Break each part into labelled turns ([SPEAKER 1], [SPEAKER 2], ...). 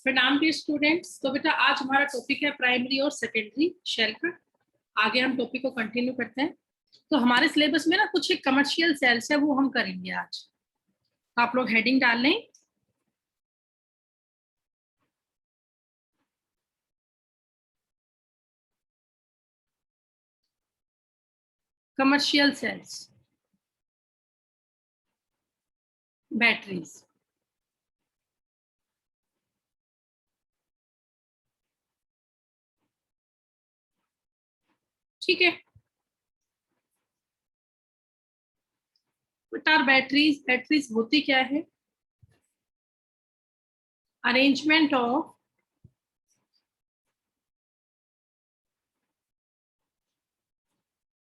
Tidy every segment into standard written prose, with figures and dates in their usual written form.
[SPEAKER 1] प्रणाम dear students. तो बेटा आज हमारा टॉपिक है प्राइमरी और सेकेंडरी शेल का। आगे हम टॉपिक को कंटिन्यू करते हैं। तो हमारे सिलेबस में ना कुछ एक कमर्शियल सेल्स है, वो हम करेंगे आज। आप लोग हेडिंग डाल लें। Commercial cells, batteries. ठीक है। बेटा बैटरीज बैटरीज होती क्या है? Arrangement of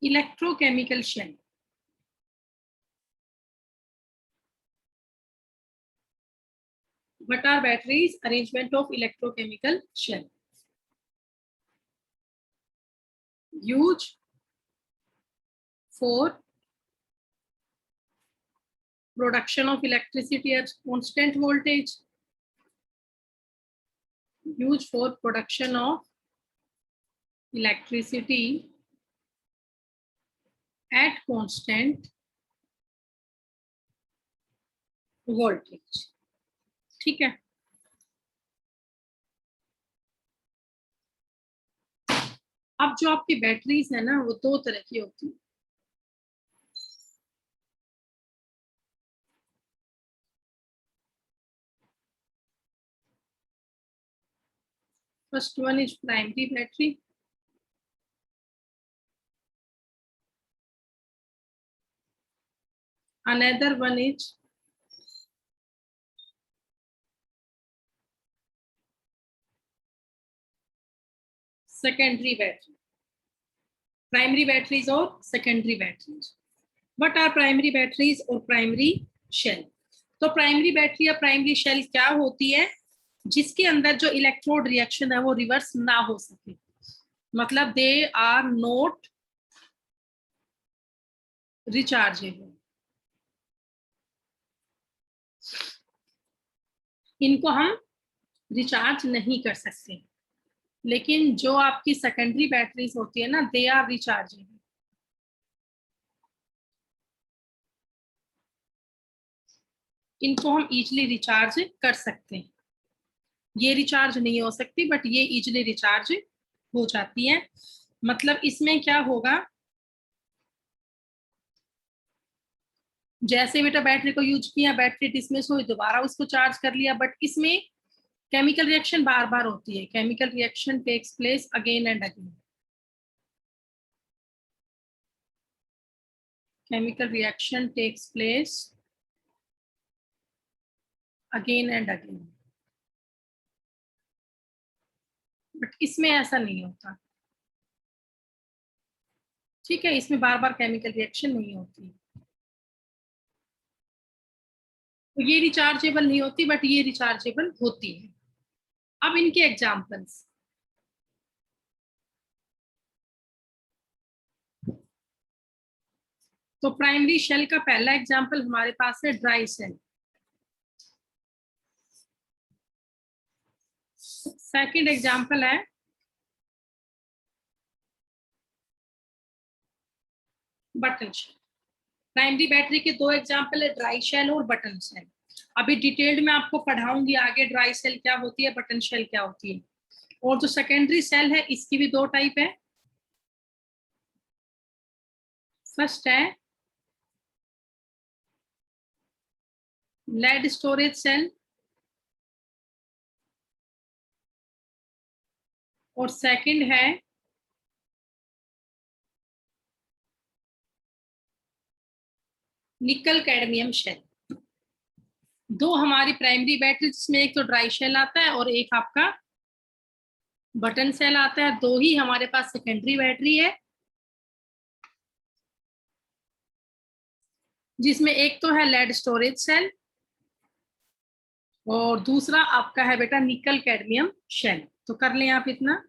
[SPEAKER 1] electrochemical cell. What are batteries? Arrangement of electrochemical shell. Used for production of electricity at constant voltage. Used for production of electricity at constant voltage. ठीक है। अब जो आपकी बैटरीज है ना, वो दो तरह की होती है। First one is primary battery. Another one is secondary battery. Primary batteries और secondary batteries. What are primary batteries और primary shell? तो प्राइमरी बैटरी या प्राइमरी शेल क्या होती है? जिसके अंदर जो इलेक्ट्रोड रिएक्शन है वो रिवर्स ना हो सके, मतलब दे आर नॉट रिचार्जेबल। इनको हम रिचार्ज नहीं कर सकते। लेकिन जो आपकी सेकेंडरी बैटरीज होती है ना, दे आर रिचार्जेबल। इनको हम इजीली रिचार्ज कर सकते हैं। ये रिचार्ज नहीं हो सकती, बट ये इजीली रिचार्ज हो जाती है। मतलब इसमें क्या होगा, जैसे बेटा बैटरी को यूज किया, बैटरी डिसमिस हुई, दोबारा उसको चार्ज कर लिया। बट इसमें केमिकल रिएक्शन बार बार होती है। Chemical reaction takes place again and again. Chemical reaction takes place again and again. But इसमें ऐसा नहीं होता। ठीक है, इसमें बार बार केमिकल रिएक्शन नहीं होती। तो ये रिचार्जेबल नहीं होती, बट ये रिचार्जेबल होती है। अब इनके एग्जाम्पल्स। तो प्राइमरी शेल का पहला एग्जाम्पल हमारे पास है ड्राई सेल। सेकंड एग्जाम्पल है बटन शेल। प्राइमरी बैटरी के दो एग्जाम्पल है, ड्राई शेल और बटन शेल। अभी डिटेल्ड में आपको पढ़ाऊंगी आगे ड्राई शेल क्या होती है, बटन शेल क्या होती है। और जो सेकेंडरी सेल है, इसकी भी दो टाइप है। फर्स्ट है लेड स्टोरेज सेल और सेकंड है निकल कैडमियम शेल। दो हमारी प्राइमरी बैटरी, जिसमें एक तो ड्राई शेल आता है और एक आपका बटन सेल आता है। दो ही हमारे पास सेकेंडरी बैटरी है, जिसमें एक तो है लेड स्टोरेज सेल और दूसरा आपका है बेटा निकल कैडमियम शेल। तो कर लें आप इतना।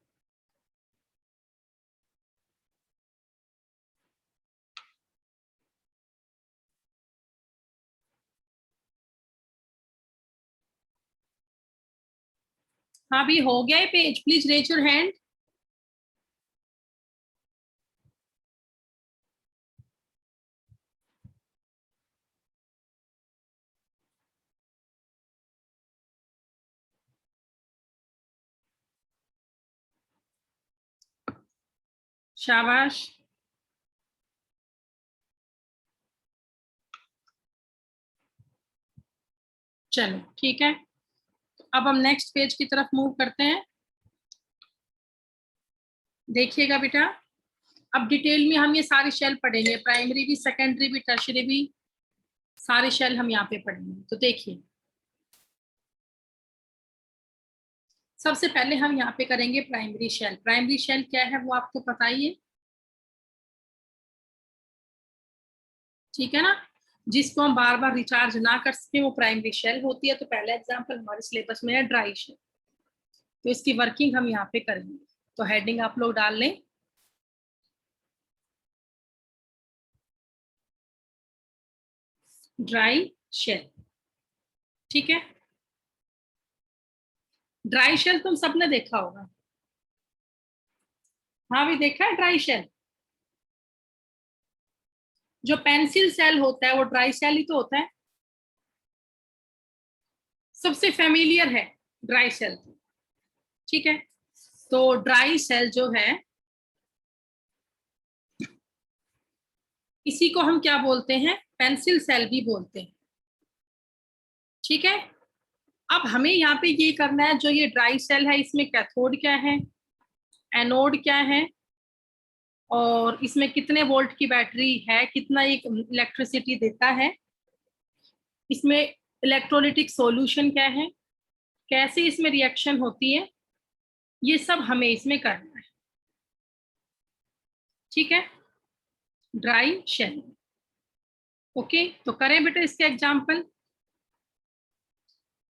[SPEAKER 1] हाँ भी हो गया है page, please raise your hand. शाबाश। चलो ठीक है, अब हम नेक्स्ट पेज की तरफ मूव करते हैं। देखिएगा बेटा, अब डिटेल में हम ये सारी शेल पढ़ेंगे, प्राइमरी भी, सेकेंडरी भी, टर्शियरी भी, सारे शेल हम यहाँ पे पढ़ेंगे। तो देखिए, सबसे पहले हम यहाँ पे करेंगे प्राइमरी शेल। प्राइमरी शेल क्या है वो आपको पता ही है, ठीक है ना, जिसको हम बार बार रिचार्ज ना कर सके वो प्राइमरी शेल होती है। तो पहला एग्जांपल हमारे सिलेबस में है ड्राई शेल, तो इसकी वर्किंग हम यहाँ पे करेंगे। तो हेडिंग आप लोग डाल लें, ड्राई शेल, ठीक है। ड्राई शेल तुम सबने देखा होगा, हाँ भी देखा है ड्राई शेल। जो पेंसिल सेल होता है वो ड्राई सेल ही तो होता है, सबसे फेमिलियर है ड्राई सेल, ठीक है। तो ड्राई सेल जो है, इसी को हम क्या बोलते हैं, पेंसिल सेल भी बोलते हैं, ठीक है। अब हमें यहाँ पे ये करना है, जो ये ड्राई सेल है इसमें कैथोड क्या है, एनोड क्या है, और इसमें कितने वोल्ट की बैटरी है, कितना एक इलेक्ट्रिसिटी देता है, इसमें इलेक्ट्रोलिटिक सॉल्यूशन क्या है, कैसे इसमें रिएक्शन होती है, ये सब हमें इसमें करना है, ठीक है। Dry cell, okay. तो करें बेटा इसके एग्जाम्पल।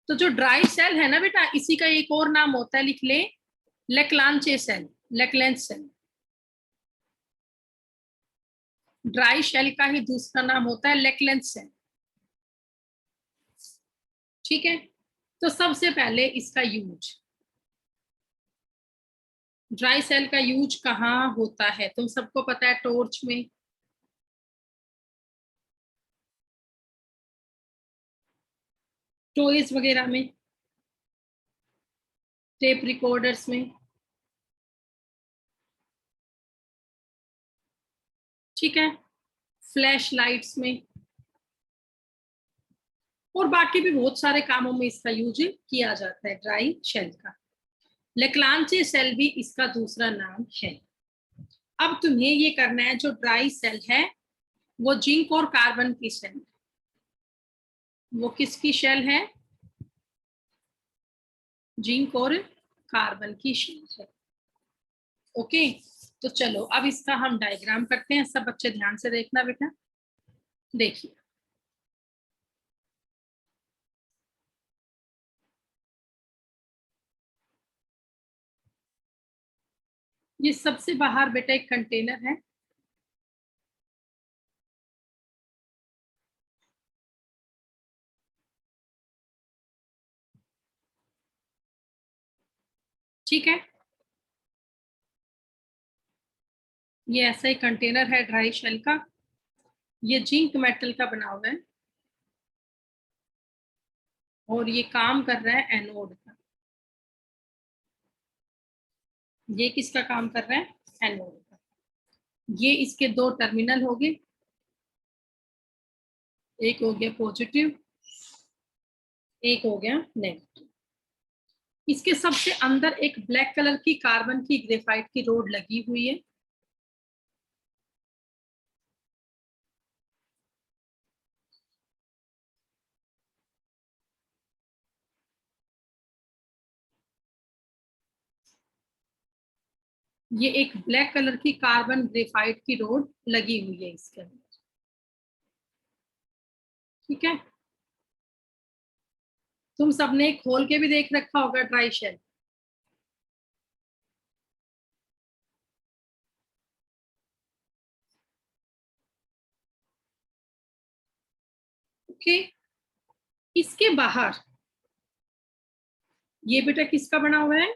[SPEAKER 1] तो जो ड्राई सेल है ना बेटा, इसी का एक और नाम होता है, लिख ले, लेक्लांचे सेल, लेक्लेंच सेल। ड्राई शेल का ही दूसरा नाम होता है लेक्लेंच सेल, ठीक है। तो सबसे पहले इसका यूज, ड्राई सेल का यूज कहाँ होता है, तुम सबको पता है, टॉर्च में, टॉयज वगैरह में, टेप रिकॉर्डर्स में, ठीक है, फ्लैश लाइट्स में, और बाकी भी बहुत सारे कामों में इसका यूज किया जाता है ड्राई शेल का। लेक्लांचे सेल भी इसका दूसरा नाम है। अब तुम्हें ये करना है, जो ड्राई सेल है वो जिंक और कार्बन की सेल, वो किसकी शेल है, जिंक और कार्बन की शेल है, ओके। तो चलो अब इसका हम डायग्राम करते हैं, सब बच्चे ध्यान से देखना बेटा। देखिए, ये सबसे बाहर बेटा एक कंटेनर है, ठीक है। ये ऐसा ही कंटेनर है ड्राई शेल का, ये जिंक मेटल का बना हुआ है, और ये काम कर रहा है एनोड का। ये किसका काम कर रहा है, एनोड का। ये इसके दो टर्मिनल हो गए, एक हो गया पॉजिटिव, एक हो गया नेगेटिव। इसके सबसे अंदर एक ब्लैक कलर की कार्बन की ग्रेफाइट की रोड लगी हुई है, ये एक ब्लैक कलर की कार्बन ग्रेफाइट की रोड लगी हुई है इसके अंदर, ठीक है। तुम सबने खोल के भी देख रखा होगा ड्राई शेल, ओके। इसके बाहर ये बेटा किसका बना हुआ है?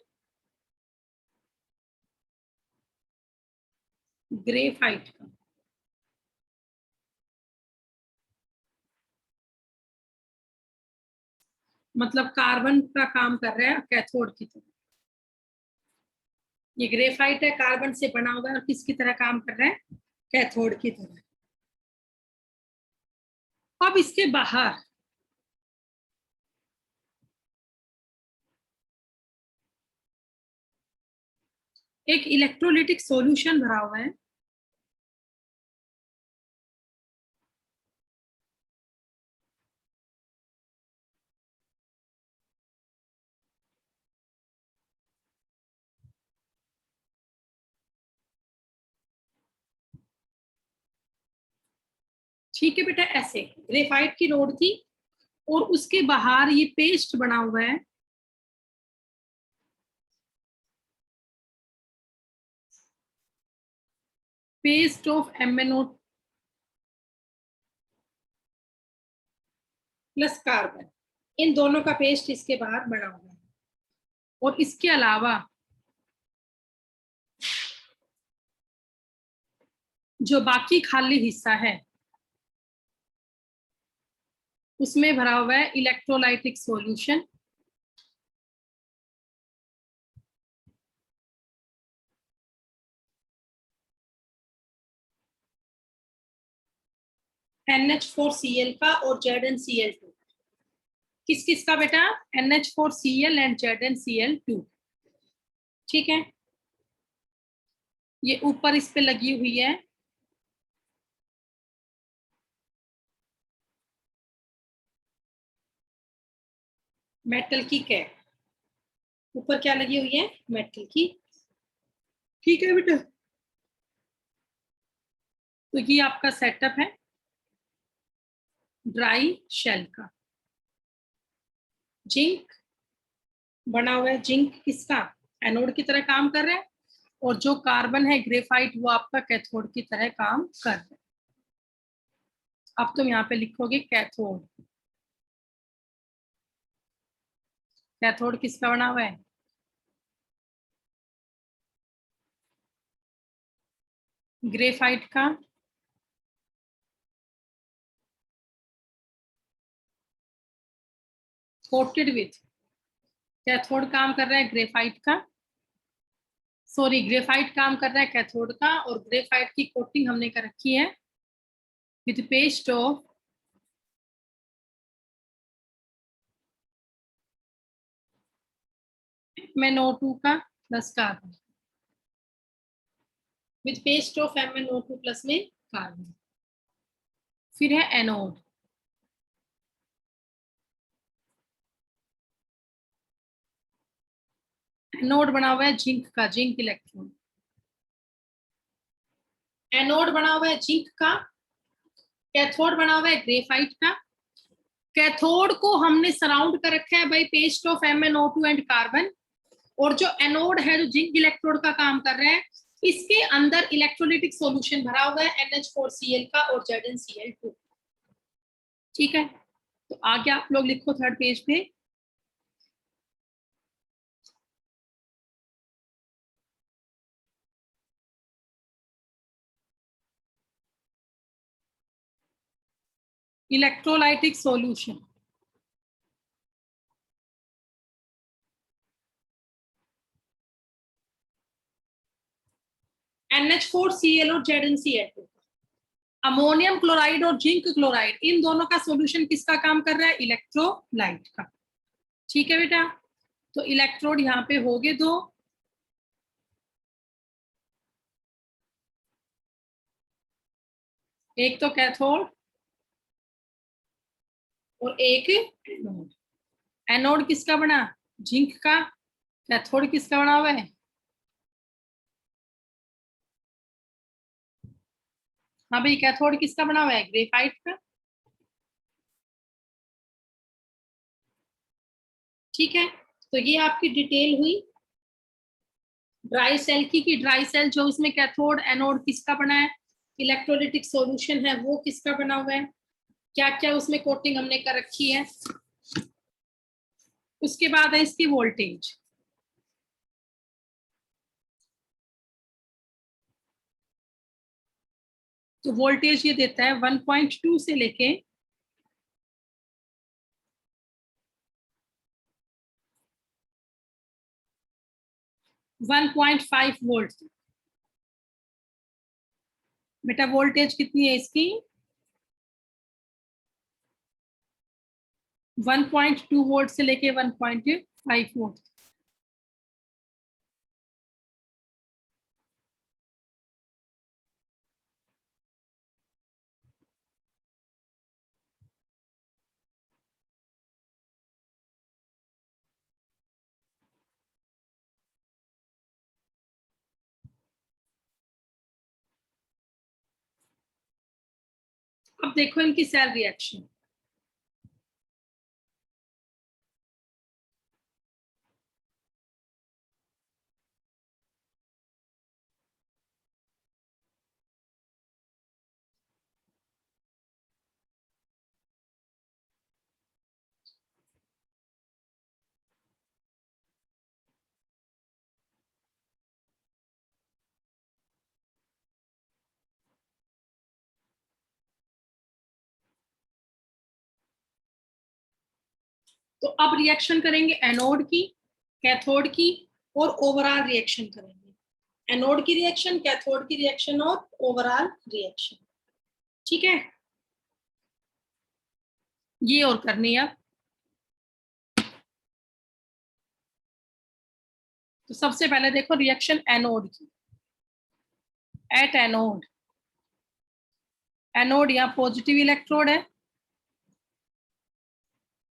[SPEAKER 1] ग्रेफाइट का। मतलब कार्बन का काम कर रहा है कैथोड की तरह। ये ग्रेफाइट है, कार्बन से बना हुआ है और किसकी तरह काम कर रहा है? कैथोड की तरह। अब इसके बाहर एक इलेक्ट्रोलिटिक सॉल्यूशन भरा हुआ है। ठीक है बेटा, ऐसे ग्रेफाइट की रोड थी और उसके बाहर ये पेस्ट बना हुआ है। Paste of MnO plus carbon, इन दोनों का पेस्ट इसके बाहर बना हुआ है। और इसके अलावा जो बाकी खाली हिस्सा है उसमें भरा हुआ है इलेक्ट्रोलाइटिक सॉल्यूशन। NH4Cl का और ZnCl2। किस किस का बेटा? NH4Cl and ZnCl2। ठीक है, ये ऊपर इस पे लगी हुई है मेटल की कैप। ऊपर क्या लगी हुई है? मेटल की। ठीक है बेटा, तो ये आपका सेटअप है ड्राई शेल का। जिंक बना हुआ है, जिंक किसका? एनोड की तरह काम कर रहा है। और जो कार्बन है ग्रेफाइट, वो आपका कैथोड की तरह काम कर रहा है। अब तुम यहाँ पे लिखोगे कैथोड। कैथोड किसका बना हुआ है? ग्रेफाइट का। कोटेड विथ, कैथोड काम कर रहा है ग्रेफाइट का। सॉरी, ग्रेफाइट काम कर रहा है कैथोड का, और ग्रेफाइट की कोटिंग हमने कर रखी है विथ पेस्ट ऑफ MnO2 का plus carbon. With paste of MnO2 plus में कार्बन। फिर है एनोड। एनोड बना हुआ है जिंक का, जिंक इलेक्ट्रॉन। एनोड बना हुआ है जिंक का। कैथोड बना हुआ है ग्रेफाइट का। कैथोड को हमने सराउंड कर रखा है by paste of MnO2 and carbon. और जो एनोड है, जो जिंक इलेक्ट्रोड का काम कर रहा है, इसके अंदर इलेक्ट्रोलिटिक सॉल्यूशन भरा हुआ है NH4Cl का और ZnCl2। ठीक है, तो आगे आप लोग लिखो थर्ड पेज पे। Electrolytic solution. NH4Cl और ZnCl2। अमोनियम क्लोराइड और जिंक क्लोराइड, इन दोनों का सॉल्यूशन किसका काम कर रहा है? इलेक्ट्रोलाइट का। ठीक है बेटा, तो इलेक्ट्रोड यहाँ पे हो गए दो। एक तो कैथोड और एक एनोड। एनोड किसका बना? जिंक का। कैथोड किसका बना हुआ है? हाँ भाई, कैथोड किसका बना हुआ है? ग्रेफाइट का। ठीक है, तो ये आपकी डिटेल हुई ड्राई सेल की। ड्राई सेल जो उसमें कैथोड एनोड किसका बना है, इलेक्ट्रोलिटिक सॉल्यूशन है वो किसका बना हुआ है, क्या क्या उसमें कोटिंग हमने कर रखी है। उसके बाद है इसकी वोल्टेज। तो वोल्टेज ये देता है 1.2 से लेके 1.5 वोल्ट। बेटा वोल्टेज कितनी है इसकी? 1.2 वोल्ट से लेके 1.5 वोल्ट। अब देखो इनकी सेल रिएक्शन। तो अब रिएक्शन करेंगे एनोड की, कैथोड की और ओवरऑल रिएक्शन करेंगे। एनोड की रिएक्शन, कैथोड की रिएक्शन और ओवरऑल रिएक्शन। ठीक है, ये और करनी है। तो सबसे पहले देखो रिएक्शन एनोड की। एट एनोड, एनोड यहाँ पॉजिटिव इलेक्ट्रोड है।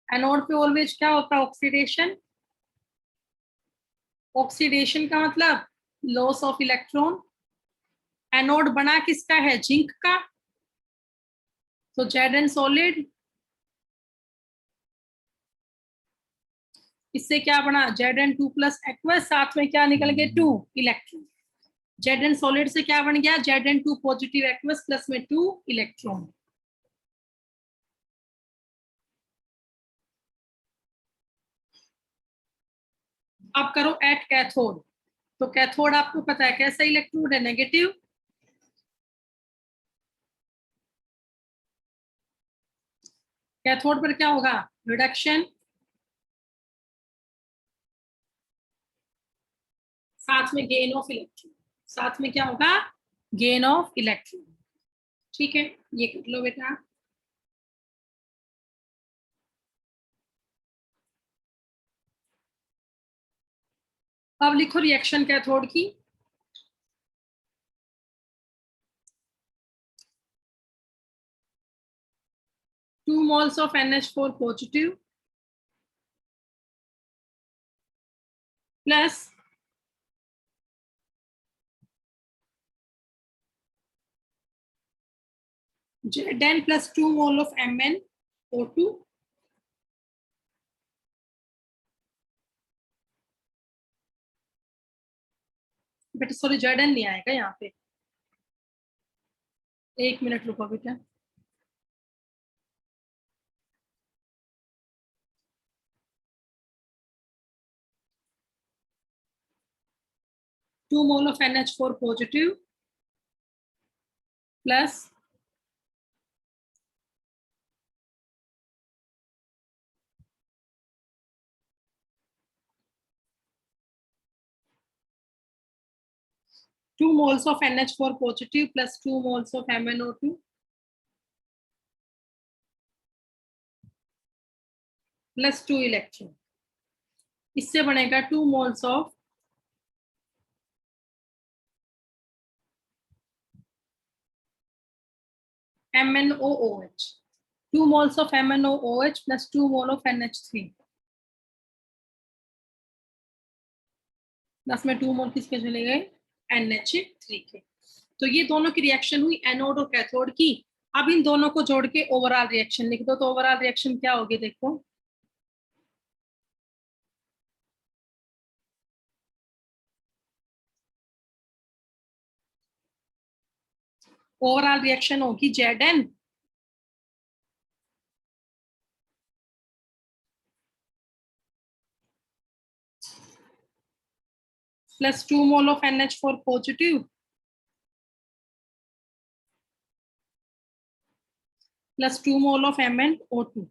[SPEAKER 1] एनोड पे ऑलवेज क्या होता है? ऑक्सीडेशन। ऑक्सीडेशन का मतलब लॉस ऑफ इलेक्ट्रॉन। एनोड बना किसका है? जिंक का। तो जेड एन सॉलिड, इससे क्या बना? Z N two plus aqueous, साथ में क्या निकल गए? 2 इलेक्ट्रॉन। जेड एन सॉलिड से क्या बन गया? Z N two positive aqueous plus में 2 इलेक्ट्रॉन। अब करो एट कैथोड। तो कैथोड आपको पता है कैसा इलेक्ट्रोड है? नेगेटिव। कैथोड पर क्या होगा? रिडक्शन। साथ में गेन ऑफ इलेक्ट्रॉन। साथ में क्या होगा? Gain of electron. ठीक है, ये कर लो बेटा। अब लिखो रिएक्शन कैथोड की। 2 moles of NH4 positive plus Zn plus 2 mole of MnO2 बेटा सॉरी Zn नहीं आएगा यहाँ पे, एक मिनट रुको बेटा। Two mole of NH4 positive plus 2 moles of NH4 positive plus 2 moles of MnO2 plus 2 electron. इससे बनेगा 2 moles of MnOOH। 2 moles of MnOOH plus 2 mole of NH3 plus में 2 मोल किसके चले गए? NH3 के। तो ये दोनों की रिएक्शन हुई एनोड और कैथोड की। अब इन दोनों को जोड़ के ओवरऑल रिएक्शन लिख दो। तो ओवरऑल रिएक्शन क्या होगी देखो। ओवरऑल रिएक्शन होगी Zn plus 2 mole of NH4 positive plus 2 mole of MnO2.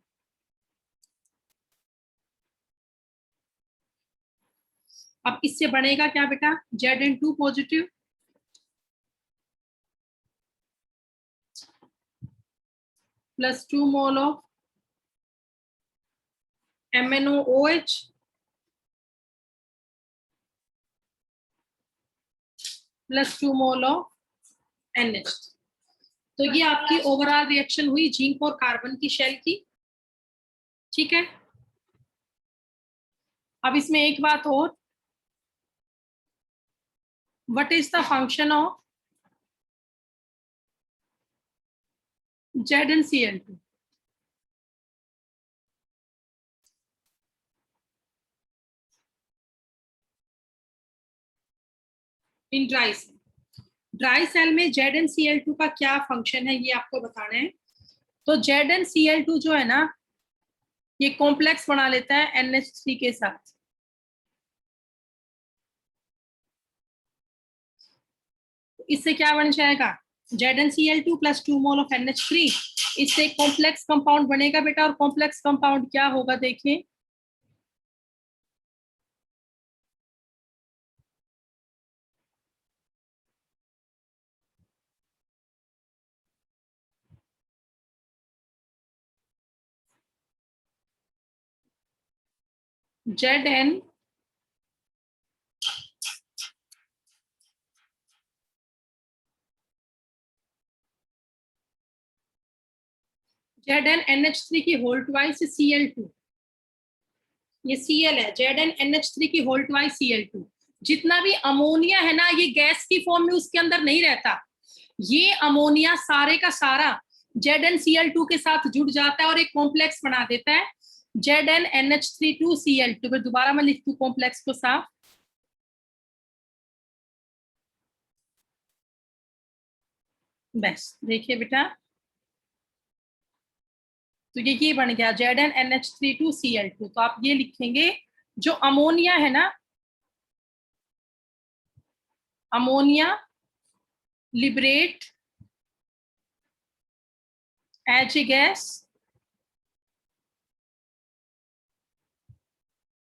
[SPEAKER 1] अब इससे बनेगा क्या बेटा, Zn2 positive plus 2 mole of MnOH plus 2 mole of NH। तो ये आपकी ओवरऑल रिएक्शन हुई जिंक और कार्बन की शेल की। ठीक है, अब इसमें एक बात और, what is the function of ZnCl2? In dry cell, dry cell में ZnCl2 का क्या फंक्शन है ये आपको बताना है। तो ZnCl2 जो है ना, ये कॉम्प्लेक्स बना लेता है NH3 के साथ। इससे क्या बन जाएगा, ZnCl2 plus 2 mole of NH3, इससे कॉम्प्लेक्स कंपाउंड बनेगा बेटा। और कॉम्प्लेक्स कंपाउंड क्या होगा देखिए, Zn NH3 की होल ट्वाइस Cl2, ये Cl है, Zn NH3 की होल ट्वाइस Cl2। जितना भी अमोनिया है ना, ये गैस की फॉर्म में उसके अंदर नहीं रहता, ये अमोनिया सारे का सारा ZnCl2 के साथ जुड़ जाता है और एक कॉम्प्लेक्स बना देता है Zn NH32Cl2। फिर दोबारा मैं लिखती हूँ कॉम्प्लेक्स को साफ, बस देखिए बेटा, तो ये बन गया Zn NH32Cl2। तो आप ये लिखेंगे, जो अमोनिया है ना, ammonia liberate as a gas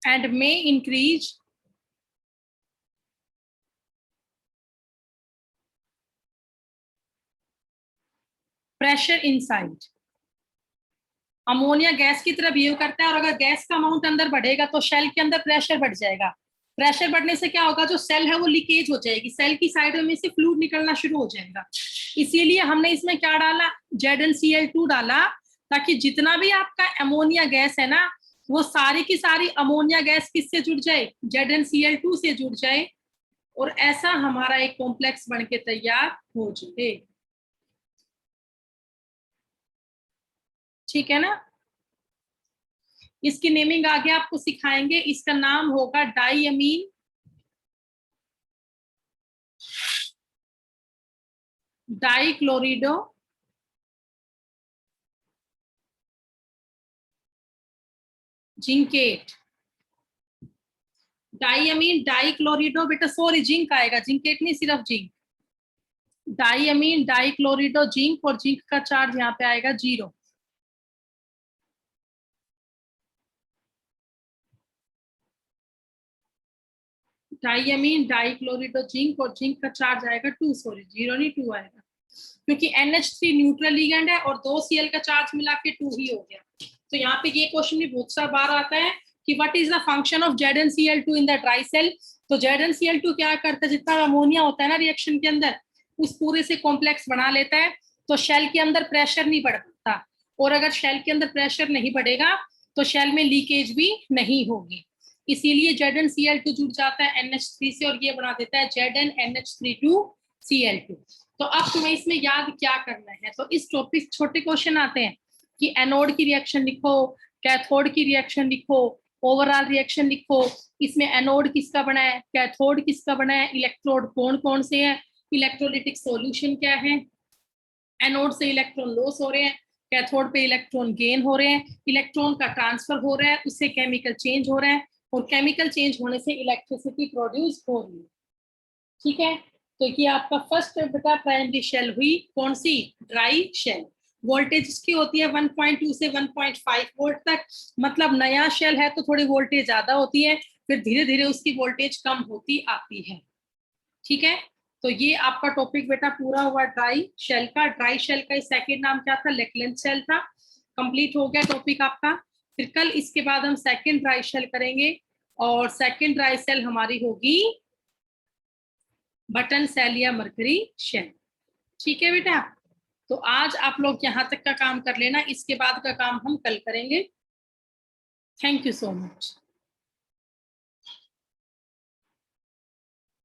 [SPEAKER 1] and may increase pressure inside। Ammonia gas की तरह बिहेव करता है, और अगर गैस का अमाउंट अंदर बढ़ेगा तो शेल के अंदर प्रेशर बढ़ जाएगा। प्रेशर बढ़ने से क्या होगा, जो सेल है वो लीकेज हो जाएगी, सेल की साइड में से फ्लूइड निकलना शुरू हो जाएगा। इसीलिए हमने इसमें क्या डाला, ZnCl2 डाला, ताकि जितना भी आपका अमोनिया गैस है ना, वो सारी की सारी अमोनिया गैस किससे जुड़ जाए, ZnCl2 से जुड़ जाए, और ऐसा हमारा एक कॉम्प्लेक्स बनके तैयार हो जाए। ठीक है ना, इसकी नेमिंग आगे आपको सिखाएंगे। इसका नाम होगा डाईअमीन डाइक्लोरिडो जिंकेट। डाईअमीन डाइक्लोरिडो बेटा, सॉरी जिंक आएगा, जिंकेट नहीं, सिर्फ जिंक। डाईअमीन डाइक्लोरिडो जिंक, और जिंक का चार्ज यहाँ पे आएगा 0। डाईअमीन डाइक्लोरिडो जिंक, और जिंक का चार्ज आएगा 2, सॉरी 0 नहीं 2 आएगा, क्योंकि NH3 न्यूट्रल लिगेंड है और 2 Cl का चार्ज मिला के 2 ही हो गया। तो यहाँ पे ये क्वेश्चन भी बहुत सारा बार आता है कि what is the function of ZnCl2 in the dry cell. तो ZnCl2 क्या करता है, जितना अमोनिया होता है ना रिएक्शन के अंदर, उस पूरे से कॉम्प्लेक्स बना लेता है, तो शेल के अंदर प्रेशर नहीं बढ़ता, और अगर शेल के अंदर प्रेशर नहीं बढ़ेगा तो शेल में लीकेज भी नहीं होगी। इसीलिए ZnCl2 जुड़ जाता है NH3 से, और ये बना देता है Zn NH32Cl2। तो अब तुम्हें इसमें याद क्या करना है, तो इस टॉपिक छोटे क्वेश्चन आते हैं कि एनोड की रिएक्शन लिखो, कैथोड की रिएक्शन लिखो, ओवरऑल रिएक्शन लिखो, इसमें एनोड किसका बना है, कैथोड किसका बना है, इलेक्ट्रोड कौन कौन से हैं, इलेक्ट्रोलिटिक सॉल्यूशन क्या है, एनोड से इलेक्ट्रॉन लॉस हो रहे हैं, कैथोड पे इलेक्ट्रॉन गेन हो रहे हैं, इलेक्ट्रॉन का ट्रांसफर हो रहा है, उससे केमिकल चेंज हो रहा है, और केमिकल चेंज होने से इलेक्ट्रिसिटी प्रोड्यूस हो रही है। ठीक है, तो ये आपका फर्स्ट बेटा प्राइमरी शेल हुई, कौन सी, ड्राई शेल। वोल्टेज इसकी होती है 1.2 से 1.5 वोल्ट तक, मतलब नया शेल है तो थोड़ी वोल्टेज ज्यादा होती है, फिर धीरे धीरे उसकी वोल्टेज कम होती आती है। ठीक है, तो ये आपका टॉपिक बेटा पूरा हुआ ड्राई शेल का। ड्राई शेल का सेकेंड नाम क्या था, लेकलेंथ शेल था। कंप्लीट हो गया टॉपिक आपका। फिर कल इसके बाद हम सेकेंड ड्राई शेल करेंगे, और सेकेंड ड्राई शेल हमारी होगी बटन सेल या मरकरी शेल। ठीक है बेटा, तो आज आप लोग यहां तक का काम कर लेना, इसके बाद का काम हम कल करेंगे। Thank you so much.